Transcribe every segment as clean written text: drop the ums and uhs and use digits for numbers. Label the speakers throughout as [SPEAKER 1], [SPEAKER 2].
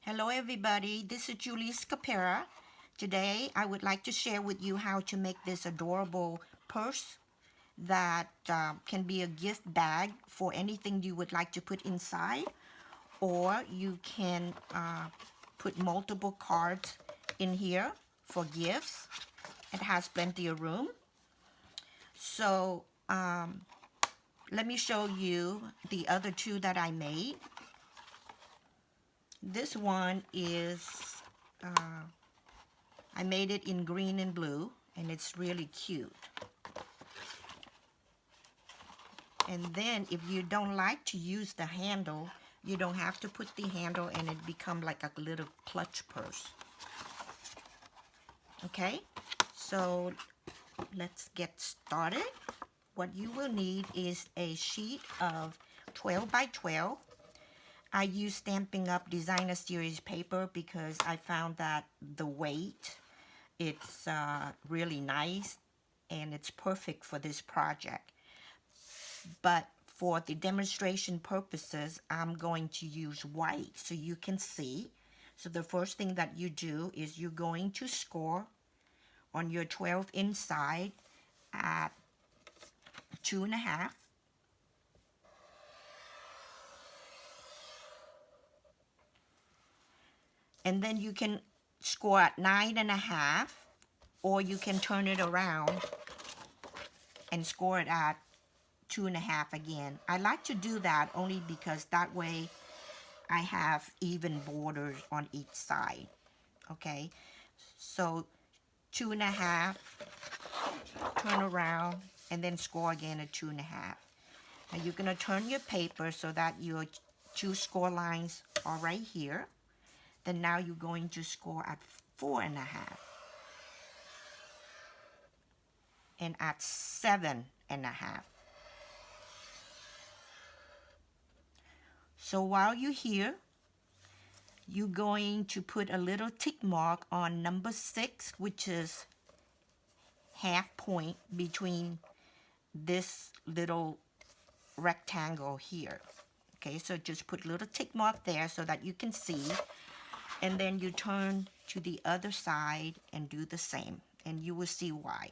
[SPEAKER 1] Hello everybody, this is Julie Scapera. Today I would like to share with you how to make this adorable purse that can be a gift bag for anything you would like to put inside, or you can put multiple cards in here for gifts. It has plenty of room. So let me show you the other two that I made. This one is, I made it in green and blue, and it's really cute. And then if you don't like to use the handle, you don't have to put the handle, and it becomes like a little clutch purse. Okay, so let's get started. What you will need is a sheet of 12 by 12. I use Stampin'Up Designer Series paper because I found that the weight, it's really nice and it's perfect for this project. But for the demonstration purposes, I'm going to use white so you can see. So the first thing that you do is you're going to score on your 12 inside at 2.5. And then you can score at 9.5, or you can turn it around and score it at 2.5 again. I like to do that only because that way I have even borders on each side. Okay, so 2.5, turn around, and then score again at 2.5. Now you're going to turn your paper so that your two score lines are right here. Then now you're going to score at 4.5 and at 7.5. So while you're here, you're going to put a little tick mark on number 6, which is half point between this little rectangle here. Okay, so just put a little tick mark there so that you can see. And then you turn to the other side and do the same, and you will see why.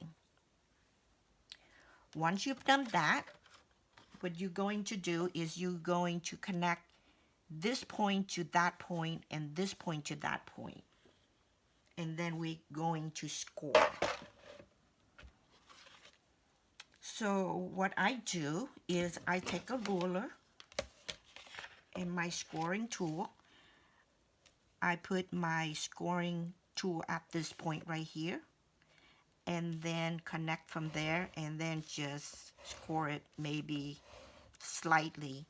[SPEAKER 1] Once you've done that, what you're going to do is you're going to connect this point to that point and this point to that point. And then we're going to score. So what I do is I take a ruler and my scoring tool. I put my scoring tool at this point right here, and then connect from there, and then just score it maybe slightly.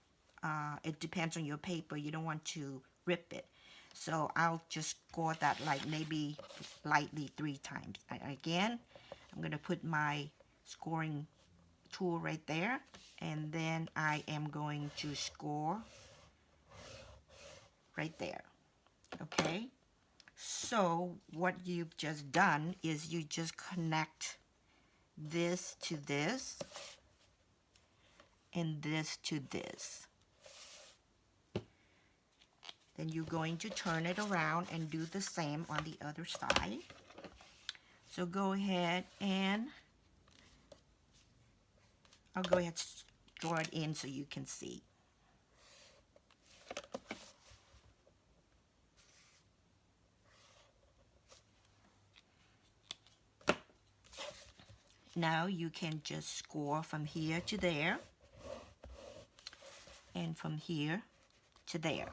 [SPEAKER 1] It depends on your paper. You don't want to rip it. So I'll just score that like maybe lightly 3 times. Again, I'm going to put my scoring tool right there, and then I am going to score right there. Okay, so what you've just done is you just connect this to this and this to this. Then you're going to turn it around and do the same on the other side. So go ahead and I'll go ahead and draw it in so you can see. Now you can just score from here to there and from here to there.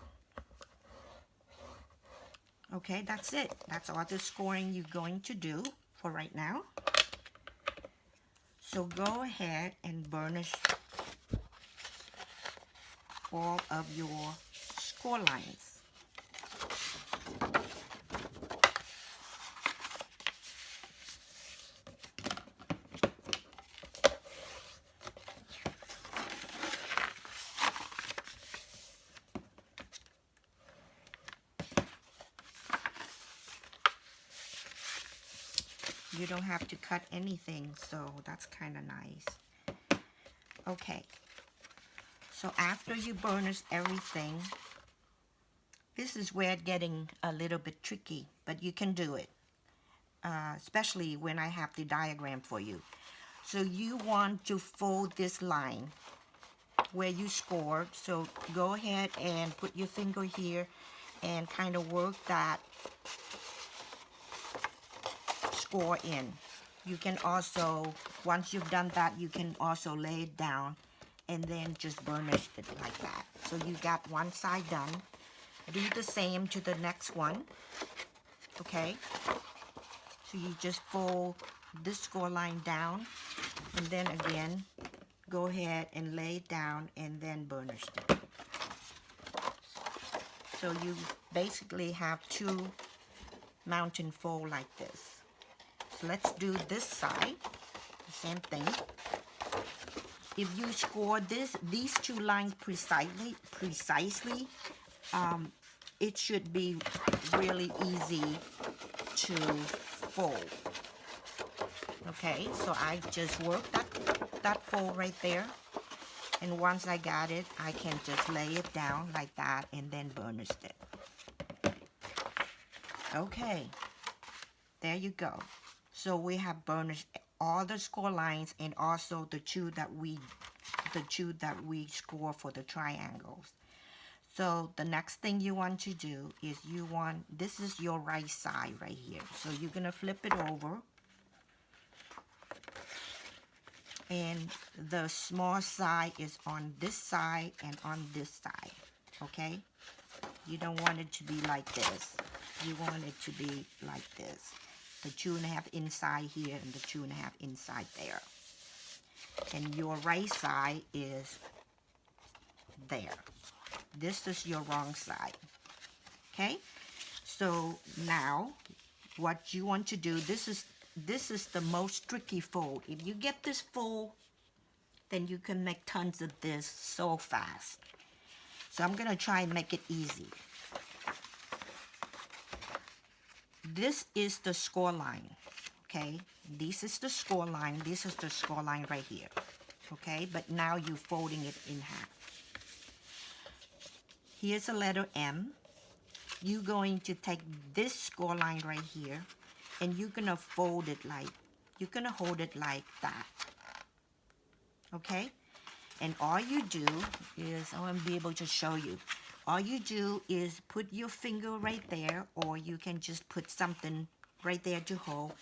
[SPEAKER 1] Okay, that's it. That's all the scoring you're going to do for right now. So go ahead and burnish all of your score lines. You don't have to cut anything, so that's kind of nice. Okay, so after you burnish everything, This is where it's getting a little bit tricky, but you can do it, especially when I have the diagram for you. So you want to fold this line where you scored. So go ahead and put your finger here and kind of work that score in. You can also, once you've done that, you can also lay it down and then just burnish it like that. So you got one side done. Do the same to the next one, okay? So you just fold this score line down, and then again, go ahead and lay it down and then burnish it. So you basically have two mountain fold like this. So let's do this side, the same thing. If you score these two lines precisely, it should be really easy to fold. Okay, so I just worked that fold right there, and once I got it, I can just lay it down like that and then burnish it. Okay, there you go. So we have burnished all the score lines and also the two that we score for the triangles. So the next thing you want to do is this is your right side right here. So you're gonna flip it over, and the small side is on this side and on this side, okay? You don't want it to be like this. You want it to be like this. The 2.5 inside here and the 2.5 inside there. And your right side is there. This is your wrong side. Okay? So now what you want to do, this is the most tricky fold. If you get this fold, then you can make tons of this so fast. So I'm gonna try and make it easy. This is the score line, okay? This is the score line. This is the score line right here, okay? But now you're folding it in half. Here's a letter M. You're going to take this score line right here, and you're gonna fold it you're gonna hold it like that, okay? And all you do is, I want to be able to show you. All you do is put your finger right there, or you can just put something right there to hold.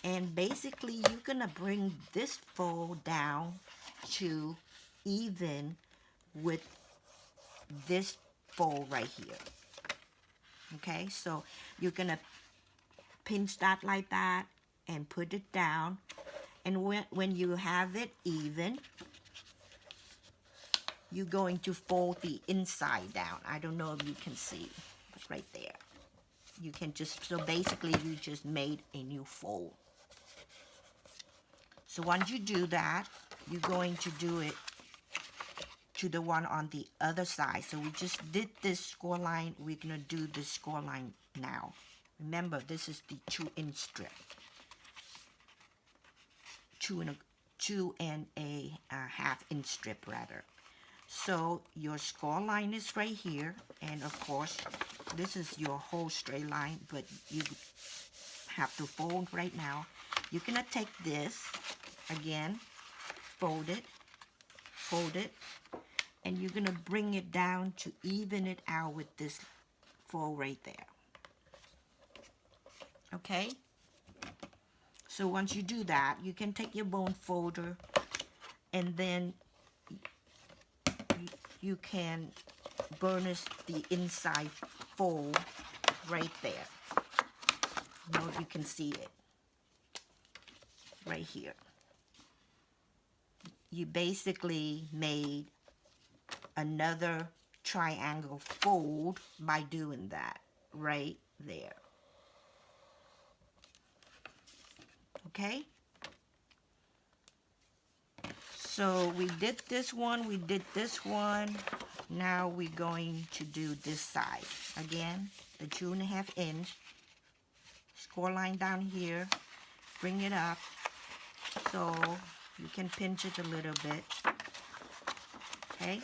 [SPEAKER 1] And basically, you're going to bring this fold down to even with this fold right here. Okay, so you're going to pinch that like that and put it down. And when you have it even, you're going to fold the inside down. I don't know if you can see, but right there. You can just, so basically you just made a new fold. So once you do that, you're going to do it to the one on the other side. So we just did this score line. We're gonna do this score line now. Remember, this is the 2-inch strip. 2.5 inch strip rather. So your score line is right here, and of course this is your whole straight line, but you have to fold right now. You're gonna take this again, fold it, and you're gonna bring it down to even it out with this fold right there. Okay, so once you do that, you can take your bone folder, and then you can burnish the inside fold right there. Now you can see it right here. You basically made another triangle fold by doing that right there. Okay? So we did this one, we did this one. Now we're going to do this side. Again, the 2.5 inch. Score line down here. Bring it up. So you can pinch it a little bit. Okay?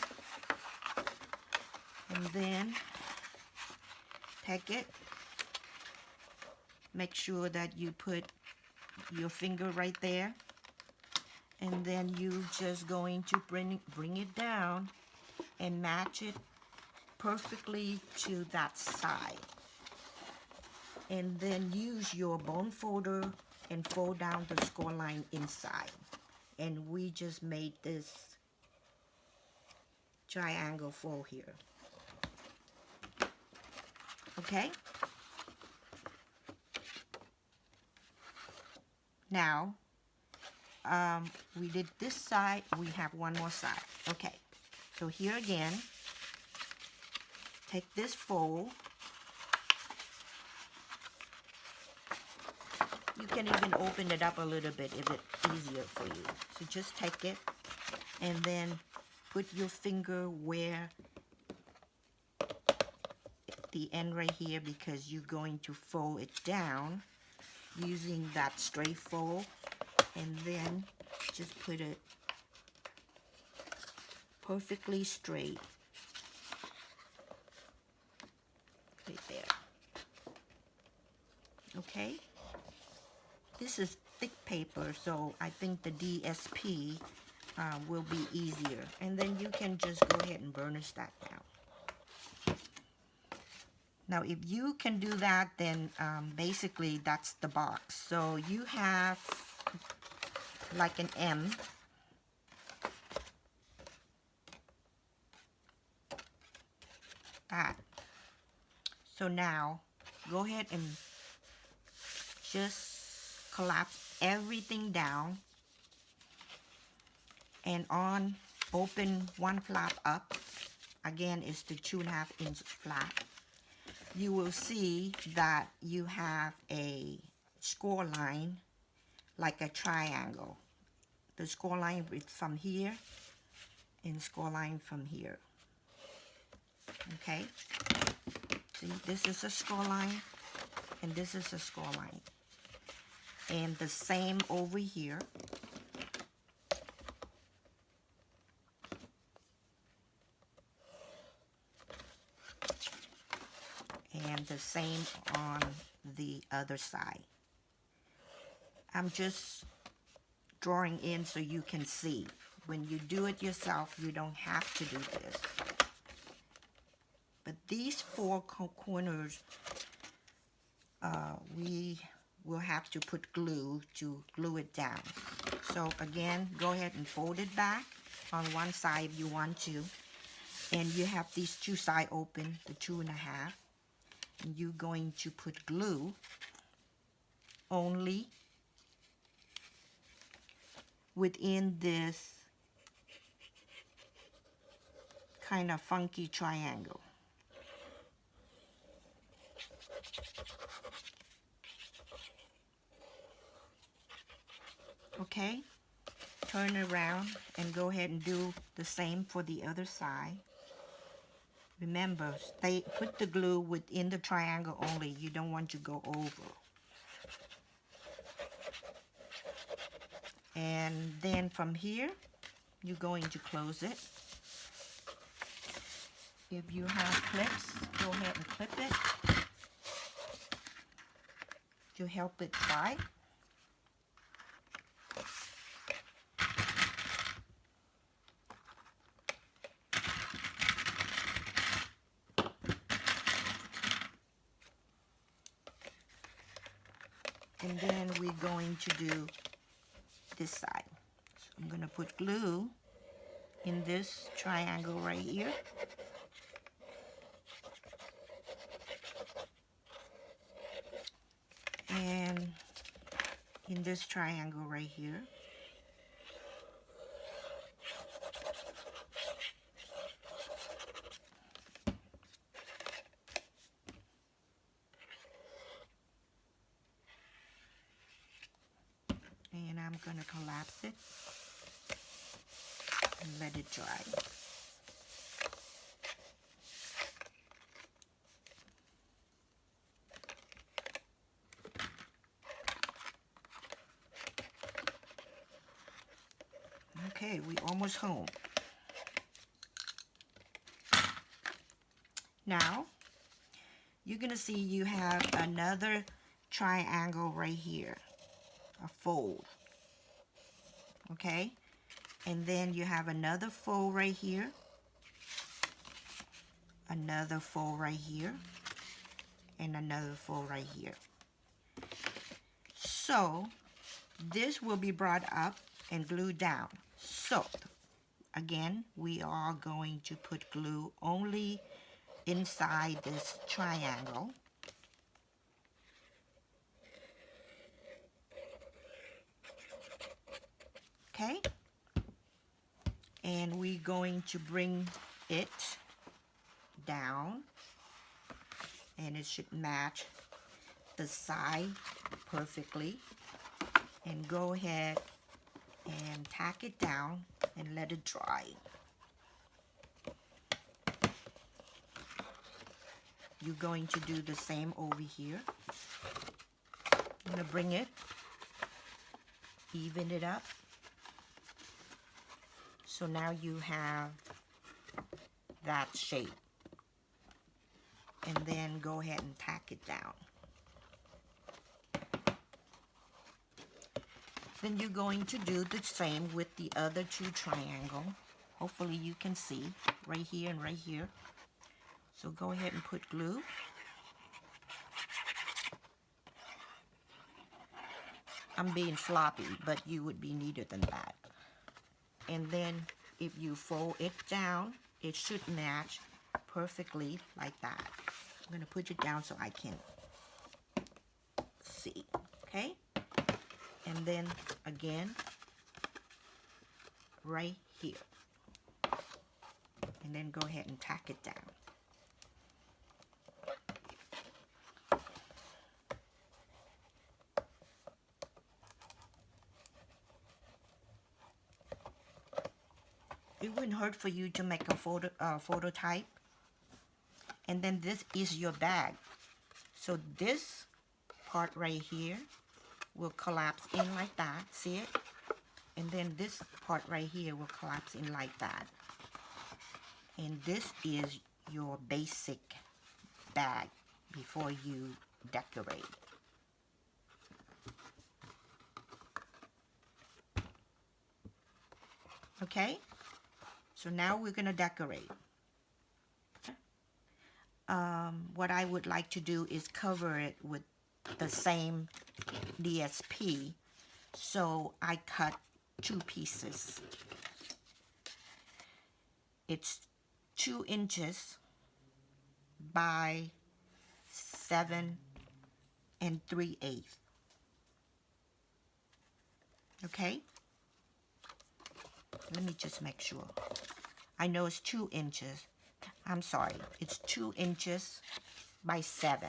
[SPEAKER 1] And then take it, make sure that you put your finger right there, and then you just going to bring it down and match it perfectly to that side. And then use your bone folder and fold down the score line inside. And we just made this triangle fold here. Okay? Now, we did this side, we have one more side. Okay, so here again, take this fold. You can even open it up a little bit if it's easier for you. So just take it and then put your finger where the end right here, because you're going to fold it down using that straight fold, and then just put it perfectly straight right there. Okay, this is thick paper, so I think the DSP will be easier, and then you can just go ahead and burnish that down. Now, if you can do that, then basically that's the box. So you have like an M. That. So now, go ahead and just collapse everything down. And open one flap up. Again, it's the 2.5-inch flap. You will see that you have a score line like a triangle. The score line is from here and score line from here. Okay? See, this is a score line and this is a score line. And the same over here. And the same on the other side. I'm just drawing in so you can see. When you do it yourself, you don't have to do this. But these four corners, we will have to put glue to glue it down. So again, go ahead and fold it back on one side if you want to. And you have these two sides open, the 2.5. And you're going to put glue only within this kind of funky triangle. Okay, turn around and go ahead and do the same for the other side. Remember, put the glue within the triangle only. You don't want to go over. And then from here, you're going to close it. If you have clips, go ahead and clip it to help it dry. And then we're going to do this side. So I'm going to put glue in this triangle right here. And in this triangle right here. And I'm going to collapse it and let it dry. Okay, we're almost home. Now, you're gonna see you have another triangle right here, a fold, okay? And then you have another fold right here, another fold right here, and another fold right here. So this will be brought up and glued down. So again, we are going to put glue only inside this triangle. Okay? And we're going to bring it down, and it should match the side perfectly. And go ahead and tack it down and let it dry. You're going to do the same over here. I'm going to bring it, even it up. So now you have that shape. And then go ahead and tack it down. Then you're going to do the same with the other two triangles. Hopefully you can see right here and right here. So go ahead and put glue. I'm being sloppy, but you would be neater than that. And then if you fold it down, it should match perfectly like that. I'm going to put it down so I can see, okay? And then again, right here. And then go ahead and tack it down. It wouldn't hurt for you to make a photo type. And then this is your bag. So this part right here will collapse in like that. See it? And then this part right here will collapse in like that. And this is your basic bag before you decorate. Okay? So now we're going to decorate. What I would like to do is cover it with the same DSP. So I cut 2 pieces. It's 2 inches by 7 3/8. Okay? Let me just make sure. I know it's 2 inches. I'm sorry. It's 2 inches by 7.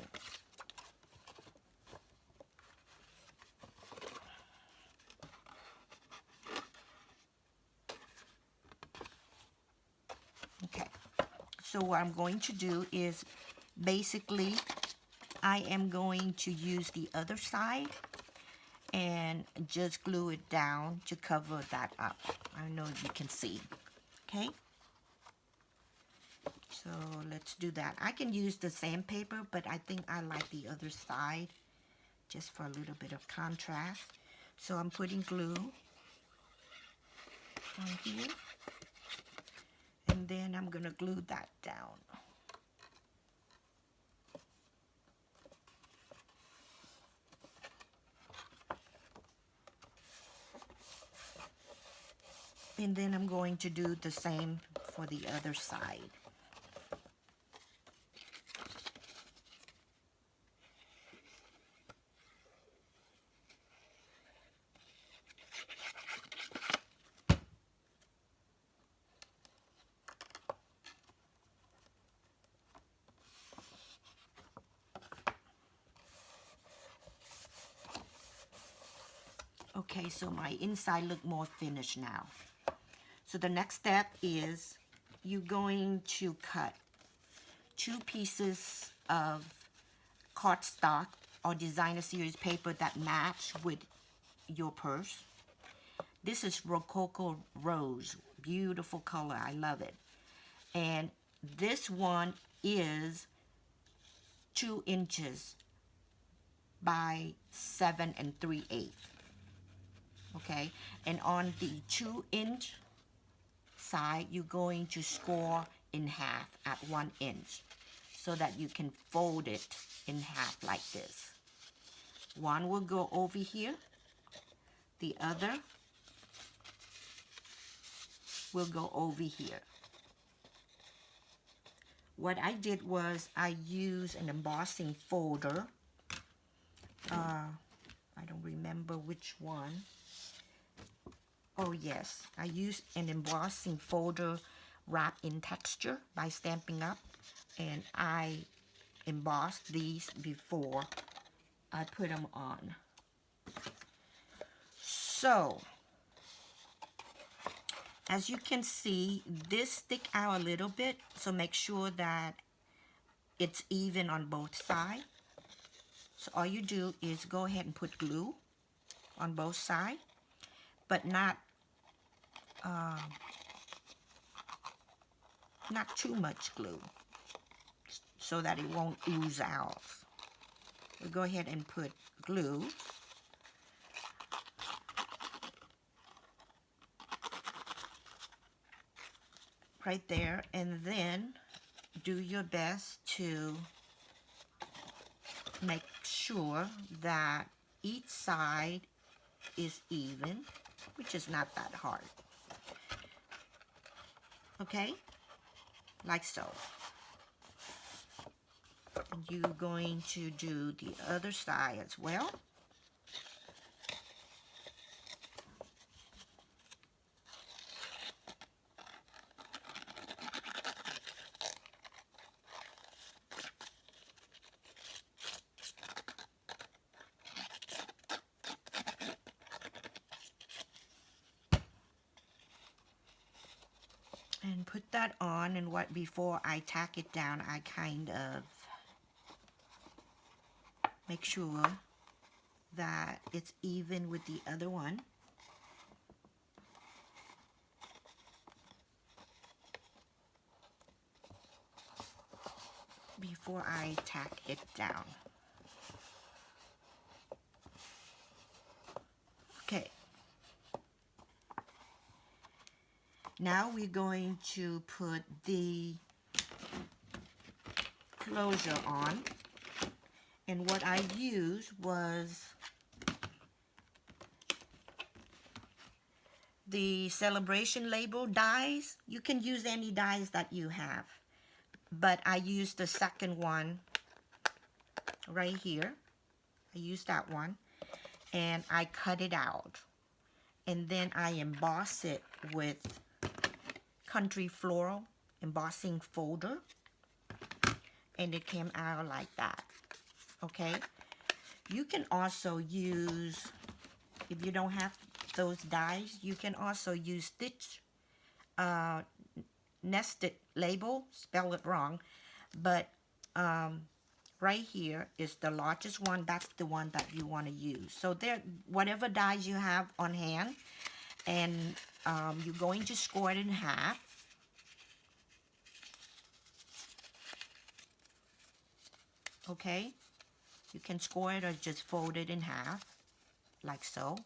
[SPEAKER 1] Okay. So what I'm going to do is basically I am going to use the other side and just glue it down to cover that up. I know you can see. Okay? So let's do that. I can use the sandpaper, but I think I like the other side just for a little bit of contrast. So I'm putting glue on here. And then I'm going to glue that down. And then I'm going to do the same for the other side. Okay, so my inside look more finished now. So the next step is you're going to cut 2 pieces of cardstock or designer series paper that match with your purse. This is Rococo Rose. Beautiful color. I love it. And this one is 2 inches by 7 3/8. Okay, and on the 2-inch side, you're going to score in half at 1 inch so that you can fold it in half like this. One will go over here, the other will go over here. What I did was I used an embossing folder. I don't remember which one. Oh yes, I used an embossing folder wrapped in texture by Stampin'Up, and I embossed these before I put them on. So, as you can see, this stick out a little bit, so make sure that it's even on both sides. So all you do is go ahead and put glue on both sides, but not too much glue so that it won't ooze out. We'll go ahead and put glue. Right there, and then do your best to make sure that each side is even, which is not that hard. Okay, like so. And you're going to do the other side as well. And put that on, and before I tack it down, I kind of make sure that it's even with the other one. Before I tack it down. Okay. Now we're going to put the closure on, and what I used was the celebration label dies. You can use any dies that you have, but I used the second one right here. I used that one, and I cut it out, and then I emboss it with Country Floral embossing folder, and it came out like that. Okay, you can also use, if you don't have those dies, you can also use stitch nested label, spell it wrong, but right here is the largest one. That's the one that you want to use. So there, whatever dies you have on hand, and you're going to score it in half. Okay, you can score it or just fold it in half, like so.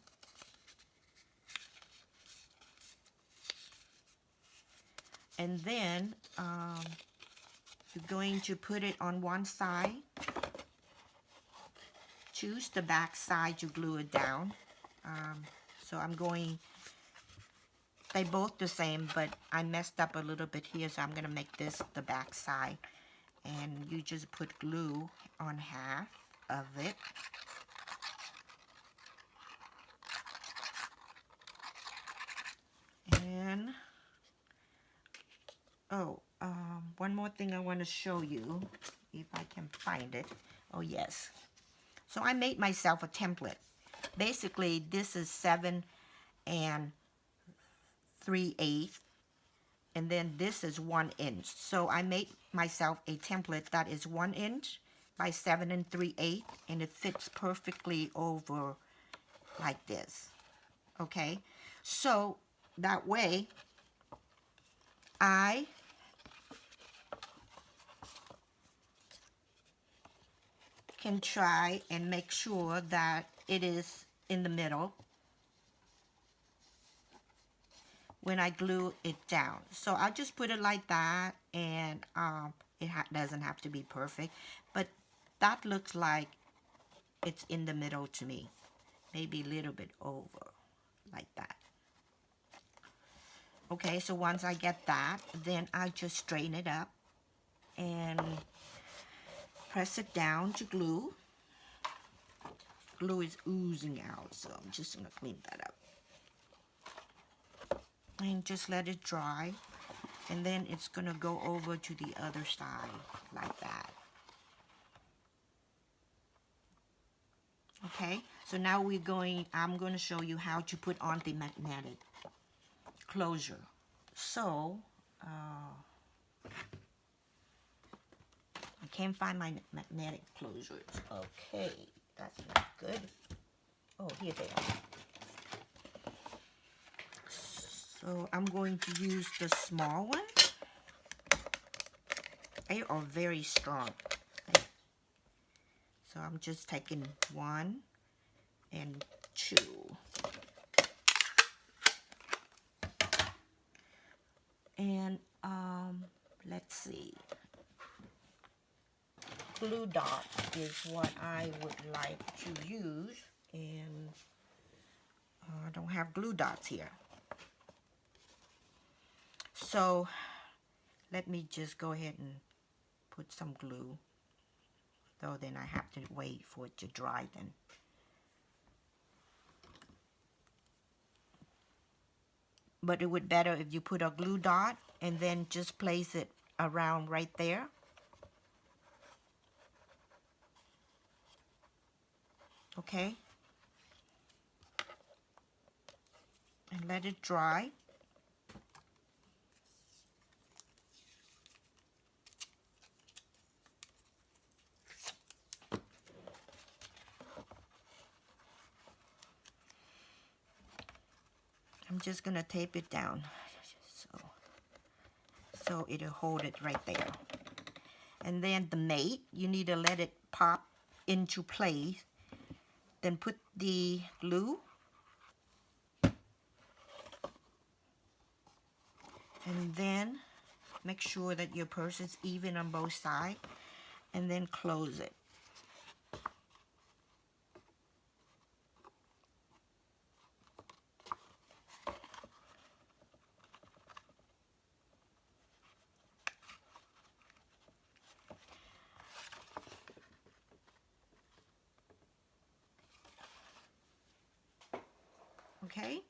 [SPEAKER 1] And then you're going to put it on one side. Choose the back side to glue it down. So I'm going, they both the same, but I messed up a little bit here, so I'm going to make this the back side. And you just put glue on half of it. And, one more thing I want to show you, if I can find it. Oh, yes. So I made myself a template. Basically, this is 7 3/8, and then this is 1 inch. So I made myself a template that is 1 inch by 7 3/8, and it fits perfectly over like this. Okay, so that way I can try and make sure that it is in the middle when I glue it down. So I'll just put it like that, and it doesn't have to be perfect, but that looks like it's in the middle to me. Maybe a little bit over, like that. Okay, so once I get that, then I just straighten it up and press it down to glue. Glue is oozing out, so I'm just going to clean that up. And just let it dry, and then it's going to go over to the other side, like that. Okay, so now I'm going to show you how to put on the magnetic closure. So, I can't find my magnetic closures. Okay, that's not good. Oh, here they are. So I'm going to use the small one. They are very strong. So I'm just taking 1 and 2. And let's see. Glue dot is what I would like to use, and I don't have glue dots here. So let me just go ahead and put some glue, though then I have to wait for it to dry then. But it would be better if you put a glue dot and then just place it around right there. Okay? And let it dry. I'm just going to tape it down so it'll hold it right there. And then the mate, you need to let it pop into place. Then put the glue. And then make sure that your purse is even on both sides. And then close it. Okay?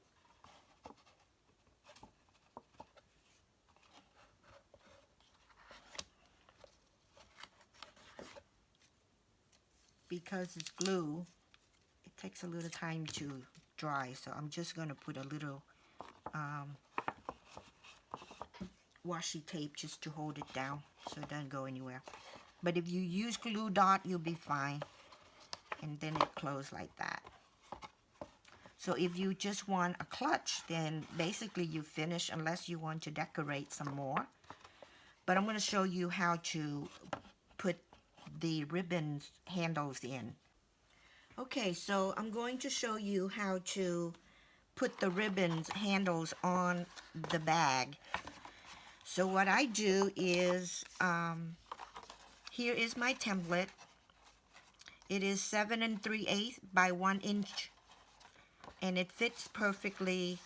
[SPEAKER 1] Because it's glue, it takes a little time to dry, so I'm just going to put a little washi tape just to hold it down so it doesn't go anywhere. But if you use glue dot, you'll be fine. And then it closes like that. So if you just want a clutch, then basically you finish, unless you want to decorate some more. But I'm going to show you how to put the ribbons handles in. Okay, so I'm going to show you how to put the ribbons handles on the bag. So what I do is, here is my template. It is 7 3/8 by 1 inch, and it fits perfectly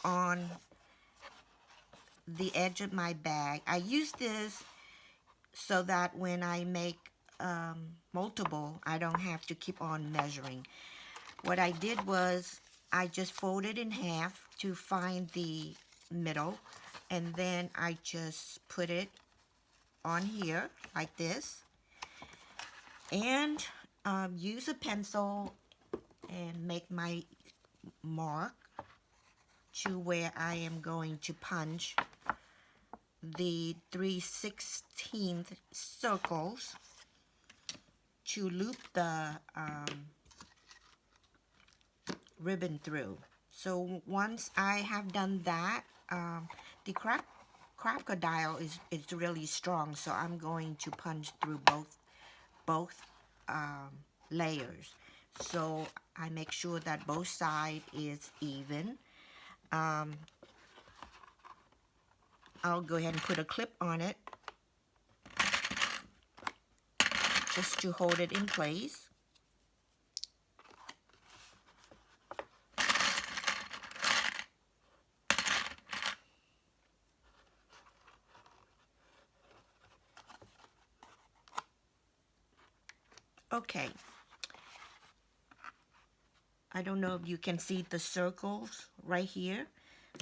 [SPEAKER 1] on the edge of my bag. I use this so that when I make multiple, I don't have to keep on measuring. What I did was I just folded in half to find the middle, and then I just put it on here like this, and use a pencil and make my mark to where I am going to punch the 3/16 circles to loop the ribbon through. So once I have done that, the crocodile is really strong, so I'm going to punch through both both layers. So I make sure that both sides is even. I'll go ahead and put a clip on it just to hold it in place. Okay. I don't know if you can see the circles right here.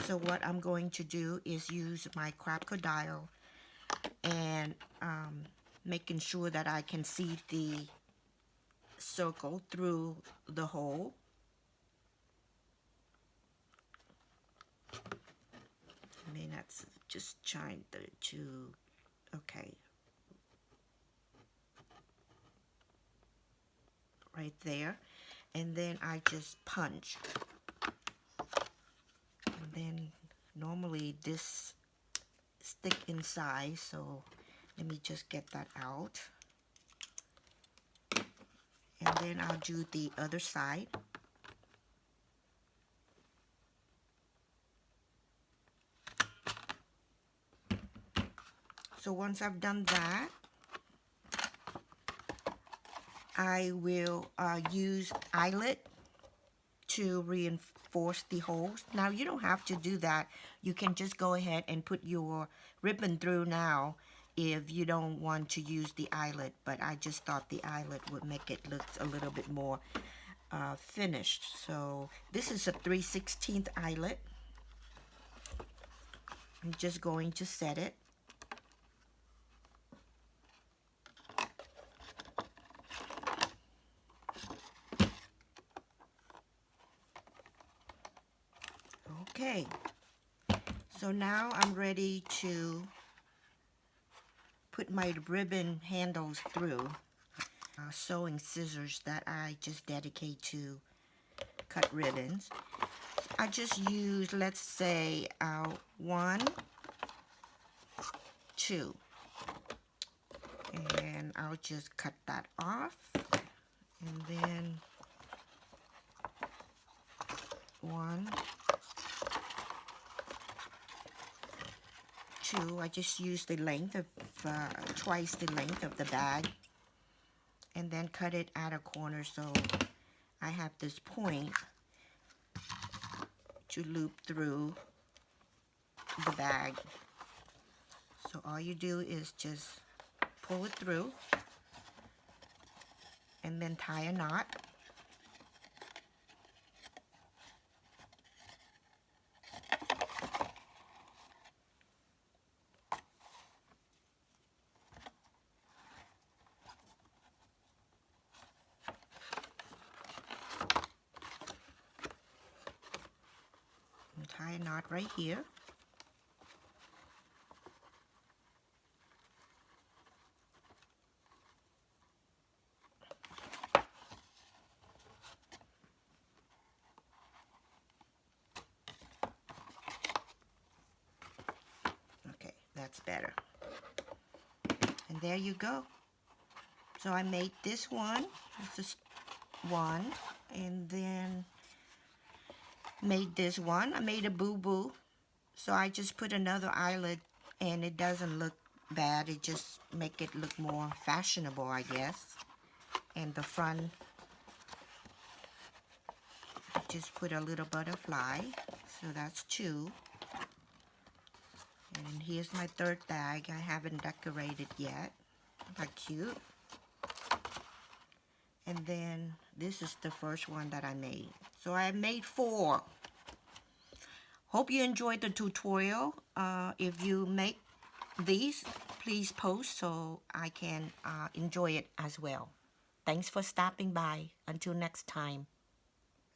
[SPEAKER 1] So what I'm going to do is use my crocodile and making sure that I can see the circle through the hole. I mean, that's just trying to okay. Right there. And then I just punch. And then normally this stick inside, so let me just get that out. And then I'll do the other side. So once I've done that, I will use eyelet to reinforce the holes. Now you don't have to do that. You can just go ahead and put your ribbon through now if you don't want to use the eyelet, but I just thought the eyelet would make it look a little bit more finished. So this is a 3/16 eyelet. I'm just going to set it. Okay, so now I'm ready to put my ribbon handles through. Sewing scissors that I just dedicate to cut ribbons. I just use, let's say, 1, 2, and I'll just cut that off, and then 1, 2. I just use the length of twice the length of the bag, and then cut it at a corner so I have this point to loop through the bag. So all you do is just pull it through and then tie a knot. Tie a knot right here. Okay, that's better. And there you go. So I made this one. This is one, and then made this one. I made a boo-boo, so I just put another eyelet, and it doesn't look bad. It just make it look more fashionable, I guess. And the front, just put a little butterfly, so that's 2. And here's my third bag. I haven't decorated yet. How cute. And then this is the first one that I made. So I made 4. Hope you enjoyed the tutorial. If you make these, please post so I can enjoy it as well. Thanks for stopping by. Until next time.